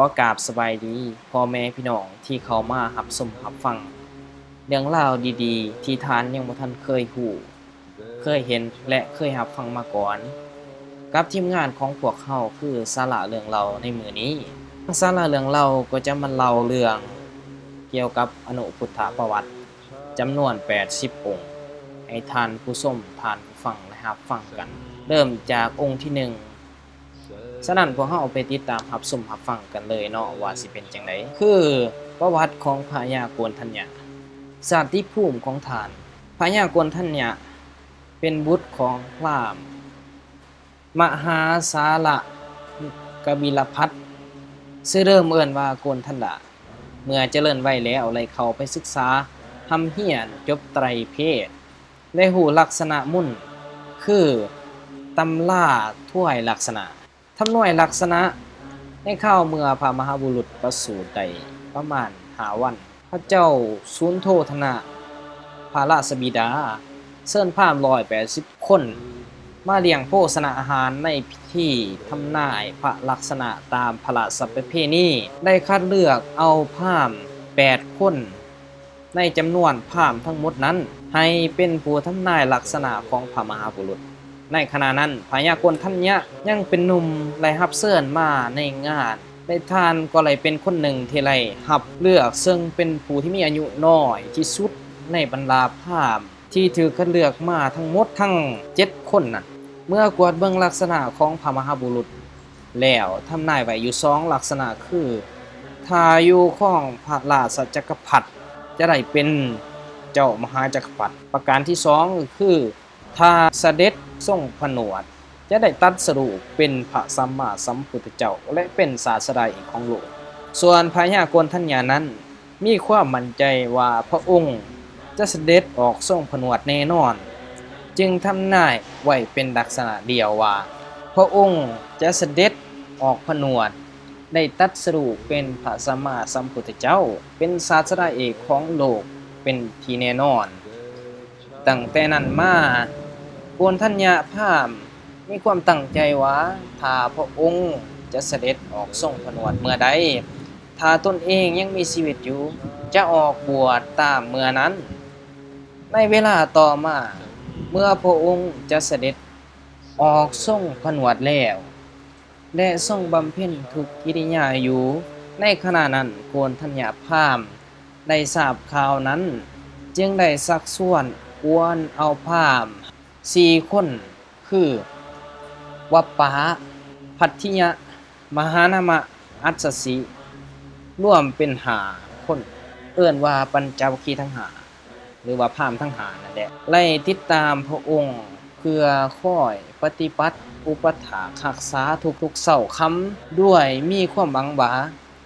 ขอกราบสบายดีพ่อแม่พี่น้องที่เขามารับชมรับฟังเรื่องราวดีๆที่ท่านยังบ่ทันเคยฮู้เคยเห็นและเคยรับฟังมาก่อนกับทีมงานของพวกเขาคือสาระเรื่องเราในมื้อนี้สาระเรื่องเราก็จะมาเล่าเรื่องเกี่ยวกับอนุพุทธประวัติจำนวน80องค์ให้ท่านผู้ชมท่านผู้ฟังและรับฟังกันเริ่มจากองค์ที่1ฉะนั้นพวกเราไปติดตามรับชมรับฟังกันเลยเนาะว่าสิเป็นจังไดคือประวัติของพญาโกณฑัญญะชาติภูมิของท่านพญาโกณฑัญญะเป็นบุตรของพราหมณ์มหาสาระกบิลพัสต์ชื่อเริ่มเอิ้นว่าโกณฑัญญะเมื่อเจริญวัยแล้วเลยเข้าไปศึกษาทำเฮียนจบไตรเพศได้หูลักษณะมุ่นคือตำราถ้วยลักษณะทำหน่วยลักษณะให้เข้าเมื่อพระมหาบุรุษประสูติได้ประมาณ5วันพระเจ้าสุนโธทนะพระราชบิดาเชิญพราหมณ์180คนมาเลี้ยงโภชนาอาหารในพิธีทำนายพระลักษณะตามพระราชประเพณีได้คัดเลือกเอาพราหมณ์8คนในจำนวนพราหมณ์ทั้งหมดนั้นให้เป็นผู้ทำนายลักษณะของพระมหาบุรุษในขณะนั้นพญาโกณฑัญญะยังเป็นหนุ่มได้รับเชิญมาในงานได้ทานก็เลยเป็นคนหนึ่งที่ได้รับเลือกซึ่งเป็นผู้ที่มีอายุน้อยที่สุดในบรรดาพราหมณ์ที่ถือคัดเลือกมาทั้งหมดทั้ง7คนนั้นเมื่อกวดเบิ่งลักษณะของพระมหาบุรุษแล้วทำนายไว้อยู่2ลักษณะคือถ้าอยู่ของพระราชจักรพรรดิจะได้เป็นเจ้ามหาจักรพรรดิประการที่2ก็คือถ้าเสด็จทรงผนวดจะได้ตรัสรู้เป็นพระสัมมาสัมพุทธเจ้าและเป็นศาสดาอีกของโลกส่วนพญาโกณฑัญญะนั้นมีความมั่นใจว่าพระองค์จะเสด็จออกทรงผนวดแน่นอนจึงทำนายไว้เป็นลักษณะเดียวว่าพระองค์จะเสด็จออกผนวดได้ตรัสรู้เป็นพระสัมมาสัมพุทธเจ้าเป็นศาสดาเอกของโลกเป็นที่แน่นอนตั้งแต่นั้นมาโกณฑัญญะพราหมณ์มีความตั้งใจว่าถ้าพระองค์จะเสด็จออกทรงผนวดเมื่อใดถ้าตนเองยังมีชีวิตอยู่จะออกบวชตามเมื่อนั้นในเวลาต่อมาเมื่อพระองค์จะเสด็จออกทรงผนวดแล้วและทรงบำเพ็ญทุกกิริยาอยู่ในขณะนั้นโกณฑัญญะพราหมณ์ได้ทราบข่าวนั้นจึงได้ชักชวนกวนเอาพราหมณ์4คนคือวัปปะพัทธิยะมหานามะอัสสสิร่วมเป็น5คนเอิ้นว่าปัญจวัคคีย์ทั้ง5หรือว่าพราหมณ์ทั้ง5นั่นแหละไล่ติดตามพระองค์เพื่อคอยปฏิบัติอุปถากรักษาทุกๆเช้าค่ำด้วยมีความหวังว่า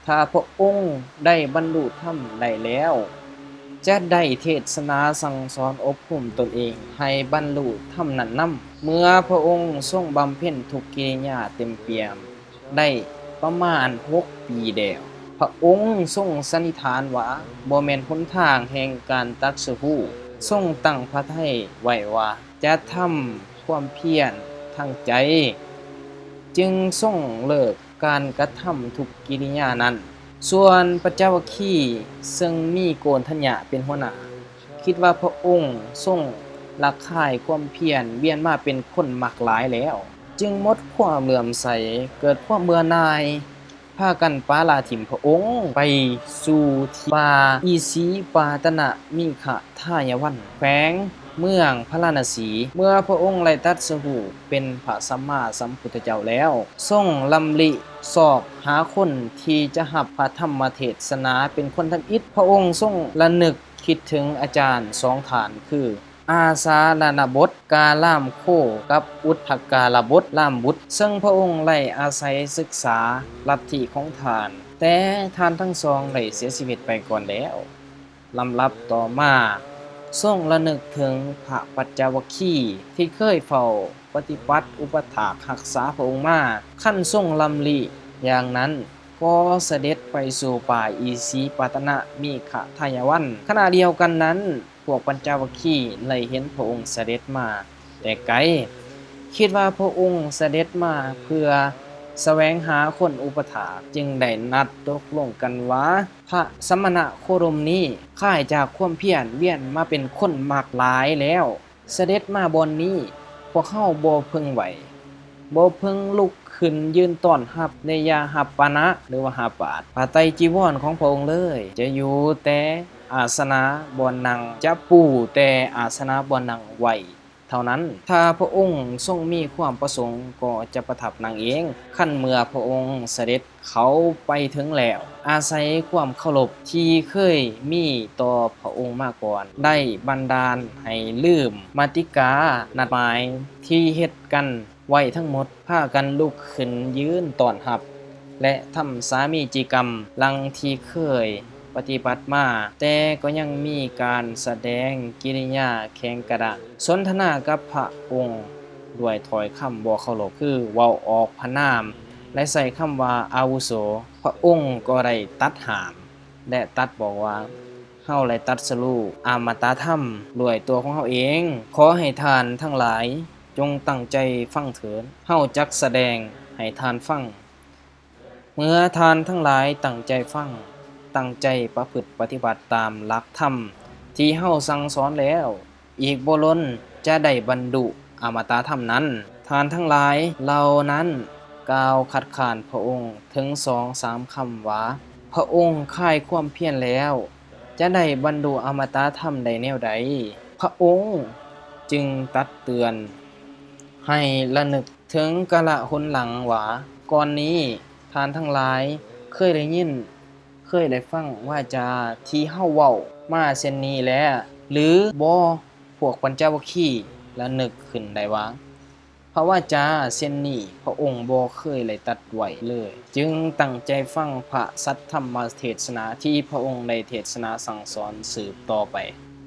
ถ้าพระองค์ได้บรรลุธรรมได้แล้วจะได้เทศนาสั่งสอนอบรมตนเองให้บรรลุธรรมนั้นนำเมื่อพระองค์ทรงบำเพ็ญทุกกิริยาเต็มเปี่ยมได้ประมาณ6 ปีแล้วพระองค์ทรงสันนิษฐานว่าบ่แม่นหนทางแห่งการตรัสรู้ทรงตั้งพระทัยไว้ว่าจะทำความเพียรทางใจจึงทรงเลิกการกระทำทุกกิริยานั้นส่วนปัญจวัคคีย์ซึ่งมีโกณฑัญญะเป็นหัวหน้าคิดว่าพระองค์ทรงละค่ายความเพียรเวียนมาเป็นคนมักหลายแล้วจึงหมดความเลื่อมใสเกิดความเบื่อหน่ายพากันปาลาถิ่มพระองค์ไปสู่ที่ป่าอีสีปาตนะมิขทายวันแขวงเมืองพาราณสีเมื่อพระองค์ได้ตรัสรู้เป็นพระสัมมาสัมพุทธเจ้าแล้วทรงลำลิสอบหาคนที่จะรับพระธรรมเทศนาเป็นคนทำอิฐพระองค์ทรงระนึกคิดถึงอาจารย์2ฐานคืออาสาลานบทกาล่ามโคกับอุทธกาลบทล่ามบุตรซึ่งพระองค์ได้อาศัยศึกษาลัทธิของทานแต่ทานทั้งสองได้เสียชีวิตไปก่อนแล้วลำลับต่อมาทรงระนึกถึงพระปัญจวัคคีย์ที่เคยเฝ้าปฏิบัติอุปถากรักษาพระองค์มาขั้นทรงลำลิอย่างนั้นก็เสด็จไปสู่ป่าอีสีปาตนะมิขทายวันขณะเดียวกันนั้นพวกปัญจวัคคีย์ได้เห็นพระองค์เสด็จมาแต่ไกลคิดว่าพระองค์เสด็จมาเพื่อ แสวงหาคนอุปถากจึงได้นัดตกลงกันว่าพระสมณะโคดมนี้ค่ายจากความเพียรเวียนมาเป็นคนมากหลายแล้วเสด็จมาบอนนี้พวกเฮาบ่พึงไหวบ่พึงลุกขึ้นยืนต้อนรับในยาหับปานะหรือว่าหาปาดผ้าไตรจีวรของพระองค์เลยจะอยู่แต่อาสนะบ่นั่งจะปูแต่อาสนะบ่นั่งไว้เท่านั้นถ้าพระองค์ทรงมีความประสงค์ก็จะประทับนั่งเองขั้นเมื่อพระองค์เสด็จเขาไปถึงแล้วอาศัยความเคารพที่เคยมีต่อพระองค์มาก่อนได้บันดาลให้ลืมมาติกานัดหมายที่เฮ็ดกันไว้ทั้งหมดพากันลุกขึ้นยืนต้อนรับและทำสามีจิกรรมลังที่เคยปฏิบัติมาแต่ก็ยังมีการแสดงกิริยาแข็งกระด้างสนทนากับพระองค์ด้วยถ้อยคำบ่เคารพคือเว้าออกพระนามและใส่คำว่าอาวุโสพระองค์ก็ได้ตัดห้ามและตัดบอกว่าเฮาได้ตัดสรู้อมตะธรรมด้วยตัวของเฮาเองขอให้ทานทั้งหลายจงตั้งใจฟังเถิดเฮาจักแสดงให้ทานฟังเมื่อทานทั้งหลายตั้งใจฟังตั้งใจประพฤติปฏิบัติตามหลักธรรมที่เฮาสั่งสอนแล้วอีกบ่ล้นจะได้บรรลุอมตะธรรมนั้นทานทั้งหลายเหล่านั้นกล่าวคัดค้านพระองค์ถึง 2-3 คำว่าพระองค์ค่ายความเพียรแล้วจะได้บรรลุอมตะธรรมได้แนวใดพระองค์จึงตักเตือนให้ระลึกถึงกาลหนหลังว่าก่อนนี้ท่านทั้งหลายเคยได้ยินเคยได้ฟังว่าจาที่เฮาเว้ามาเช่นนี้แล้วหรือบ่พวกปัญจวัคคีย์ระลึกขึ้นได้ว่าเพราะว่าจาเช่นนี้พระองค์บ่เคยได้ตัดไว้เลยจึงตั้งใจฟังพระสัทธรรมเทศนาที่พระองค์ได้เทศนาสั่งสอนสืบต่อไป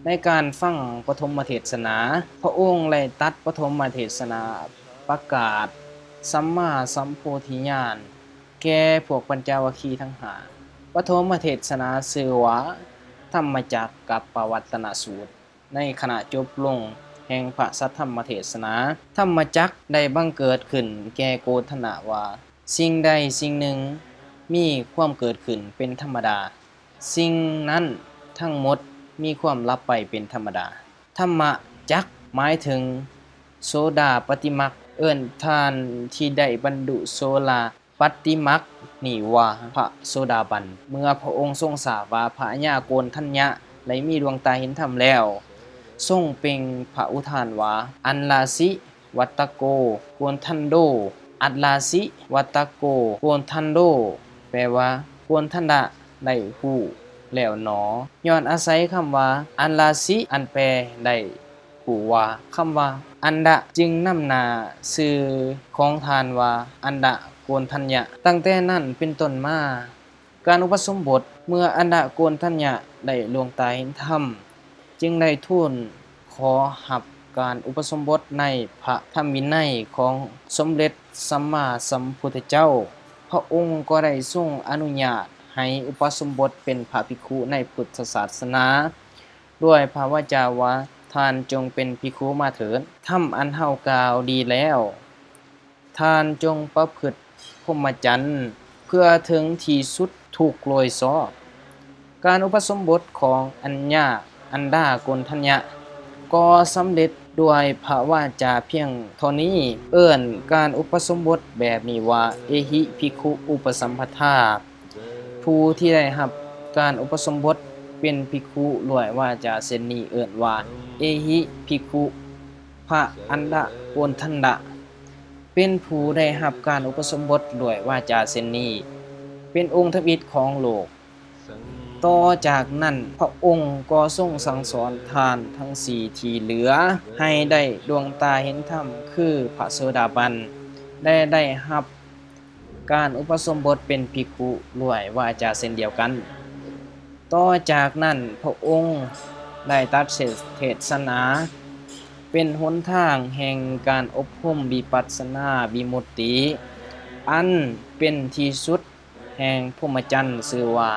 ในการฟังปฐมเทศนาพระองค์ได้ตัดปฐมเทศนาประกาศสัมมาสัมโพธิญาณแก่พวกปัญจวัคคีย์ทั้งห้าปฐมเทศนาชื่อว่าธรรมจักรกับปวัตตนสูตรในขณะจบลงแห่งพระสัทธรรมเทศนาธรรมจักรได้บังเกิดขึ้นแก่โกฏนะว่าสิ่งใดสิ่งหนึ่งมีความเกิดขึ้นเป็นธรรมดาสิ่งนั้นทั้งหมดมีความลับไปเป็นธรรมดาธรรมจักรหมายถึงโสดาปฏิมรรคเอิ้นท่านที่ได้บรรลุโสลาปฏิมรรคนี่ว่าพระโสดาบันเมื่อพระองค์ทรงทราบว่าพระญาโกณฑัญญะได้มีดวงตาเห็นธรรมแล้วทรงเปล่งพระอุทานว่าอันลาสิวัตตโกโกณฑันโดอัตลาสิวัตตโกโกณฑันโดแปลว่าโกณฑันดะได้ฮู้แล้วหนอย้อนอาศัยคำว่าอันลาสิอันแปลได้ฮู้ว่าคำว่าอันดะจึงนำหน้าชื่อของทานว่าอันดะโกณฑัญญะตั้งแต่นั้นเป็นต้นมาการอุปสมบทเมื่ออันดะโกณฑัญญะได้ดวงตาเห็นธรรมจึงได้ทูลขอรับการอุปสมบทในพระธรรมวินัยของสมเด็จสัมมาสัมพุทธเจ้าพระองค์ก็ได้ทรงอนุญาตให้อุปสมบทเป็นพระภิกขุในพุทธศาสนาด้วยพระวจาว่าท่านจงเป็นภิกขุมาเถิดธรรมอันเฮากล่าวดีแล้วท่านจงประพฤติพรหมจรรย์เพื่อถึงที่สุดทุกโลยซอการอุปสมบทของอันดาโกณฑัญญะก็สำเร็จด้วยพระวาจาเพียงเท่านี้เอิ้นการอุปสมบทแบบนี้ว่าเอหิภิกขุอุปสัมปทาผู้ที่ได้รับการอุปสมบทเป็นภิกขุด้วยวาจาเช่นนี้เอิ้นว่าเอหิภิกขุพระอันดาโกณฑันดะเป็นผู้ได้รับการอุปสมบทด้วยวาจาเช่นนี้เป็นองค์ทวิตของโลกต่อจากนั้นพระองค์ก็ทรงสั่งสอนทานทั้งสี่ที่เหลือให้ได้ดวงตาเห็นธรรมคือพระโสดาบันได้รับการอุปสมบทเป็นภิกขุด้วยวาจาเช่นเดียวกันต่อจากนั้นพระองค์ได้ตรัสเทศนาเป็นหนทางแห่งการอบรมวิปัสสนาวิมุตติอันเป็นที่สุดแห่งพรหมจรรย์ชื่อว่า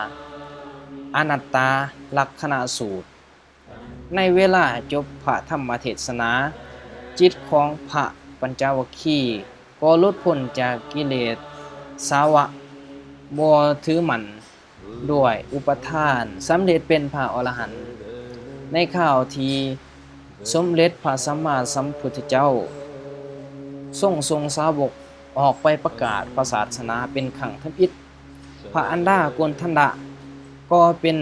อนัตตลักขณสูตรในเวลาจบพระธรรมเทศนาจิตของพระปัญจวัคคีย์ก็หลุดพ้นจากกิเลส สาวะบ่ถือหมั่นด้วยอุปทานสำเร็จเป็นพระอรหันต์ในข่าวที่สมเด็จพระสัมมาสัมพุทธเจ้าทรงสาวกออกไปประกาศพระศาสนาเป็นครั้งทำอิฐพระอันดาโกณทันดะก็เป็น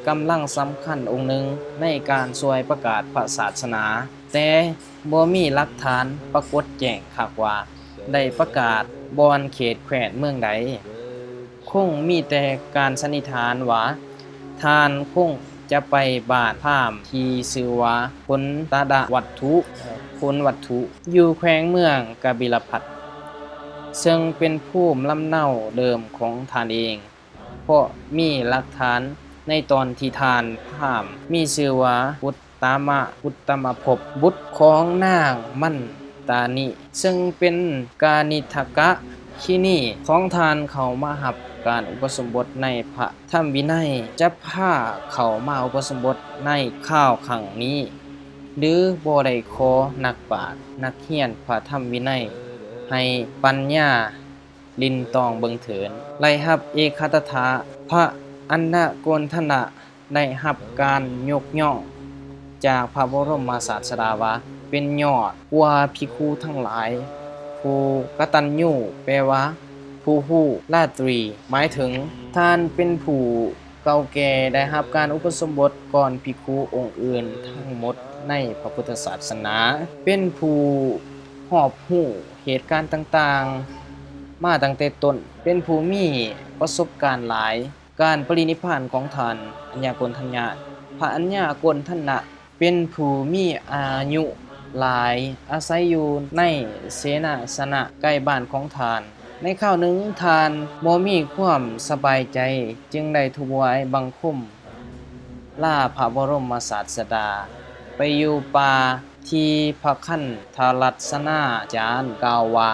กำลังสำคัญองค์หนึ่งในการช่วยประกาศพระศาสนาแต่บ่มีหลักฐานปรากฏแจ้งคักว่าได้ประกาศบอนเขตแคว้นเมืองใดคงมีแต่การสันนิษฐานว่าทานคงจะไปบ้านพราหมณ์ที่ชื่อว่าพลตดวัตถุอยู่แขวงเมืองกบิลพัสต์ซึ่งเป็นภูมิลำเนาเดิมของทานเองเพราะมีหลักฐานในตอนที่ทานพราหมณ์มีชื่อว่าพุตตมภพบุตรของนางมั่นตานิซึ่งเป็นกานิทกะขินีของทานเขามารับการอุปสมบทในพระธรรมวินัยจะพาเขามาอุปสมบทในข้าวขังนี้หรือบ่ได้ขอนักปราชญ์นักเรียนพระธรรมวินัยให้ปัญญาลินตองเบิงเถินไล่รับเอกคตถาพระอันนโกณทันดะได้รับการยกย่องจากพระบรมศาสดาว่าเป็นยอดกว่าภิกขุทั้งหลายผู้กตัญญูแปลว่าผู้ฮู้ราตรีหมายถึงท่านเป็นผู้เก่าแก่ได้รับการอุปสมบทก่อนภิกขุองค์อื่นทั้งหมดในพระพุทธศาสนาเป็นผู้รอบรู้เหตุการณ์ต่างๆมาตั้งแต่ต้นเป็นผู้มีประสบการณ์หลายการปรินิพพานของท่านอัญญาโกณทัญญะพระอัญญาโกณทัญญะเป็นผู้มีอายุหลายอาศัยอยู่ในเสนาสนะใกล้บ้านของท่านในคราวหนึ่งท่านบ่มีความสบายใจจึงได้ถวายบังคมลาพระบรมศาสดาไปอยู่ป่าที่พระคันธรัสนาจารย์กล่าวว่า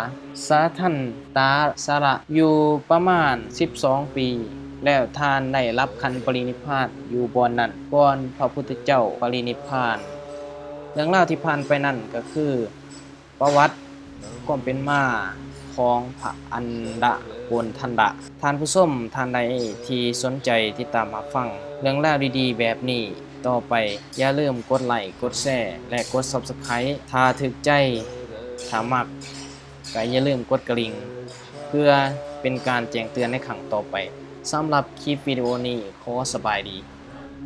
สาทันตาสระอยู่ประมาณ12 ปีแล้วท่านได้รับขันปรินิพพานอยู่บอนนั้นก่อนพระพุทธเจ้าปรินิพพานเรื่องราวที่ผ่านไปนั่นก็คือประวัติความเป็นมาของพระอันดโกณทันดะท่านผู้ชมท่านใดที่สนใจติดตามมาฟังเรื่องราวดีๆแบบนี้ต่อไปอย่าลืมกดไลค์กดแชร์และกด Subscribe ถ้าถึกใจถ้ามักก็อย่าลืมกดกระดิ่งเพื่อเป็นการแจ้งเตือนในครั้งต่อไปสำหรับคลิปวิดีโอนี้ขอสบายดี